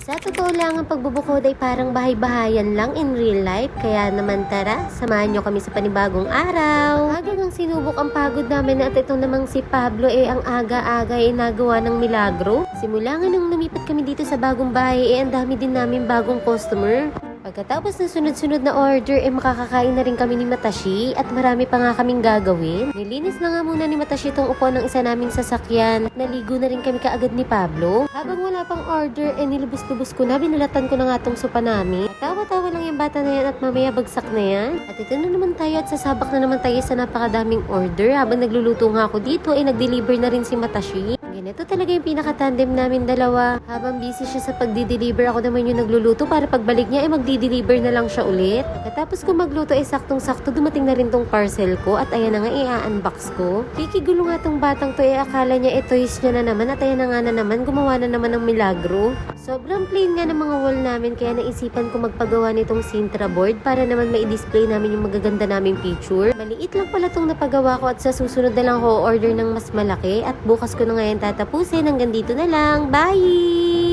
Sa totoo lang, ang pagbubukod ay parang bahay-bahayan lang in real life. Kaya naman tara, samahan nyo kami sa panibagong araw. Agang sinubok ang pagod namin at ito namang si Pablo ang aga-aga ay nagawa ng milagro. Simula nga nung lumipat kami dito sa bagong bahay ang dami din namin bagong customer. Pagkatapos ng sunod-sunod na order, makakakain na rin kami ni Matashi at marami pa nga kaming gagawin. Nilinis na nga muna ni Matashi itong upuan ng isa naming sasakyan at naligo na rin kami kaagad ni Pablo. Habang wala pang order, nilubos-lubos ko na, binulatan ko na nga itong sopa namin. Tawa-tawa lang yung bata na yan at mamaya bagsak na yan. At ito na naman tayo at sasabak na naman tayo sa napakadaming order. Habang nagluluto nga ako dito, nag-deliver na rin si Matashi. Ganito talaga yung pinaka-tandem namin dalawa. Habang busy siya sa pagdi-deliver, ako naman yung nagluluto para pagbalik niya magdi-deliver na lang siya ulit. Pagkatapos ko magluto saktong-sakto dumating na rin tong parcel ko at ayan na nga i-unbox ko. Kikigulo nga tong batang to akala niya toys niya na naman at ayan na nga na naman gumawa na naman ng milagro. Sobrang plain nga ng mga wall namin kaya naisipan ko magpagawa nitong Sintra board para naman mai-display namin yung magaganda naming picture. Maliit lang pala tong napagawa ko at sa susunod na lang ko order ng mas malaki at bukas ko na ngayon tatapusin. Hanggang dito na lang. Bye!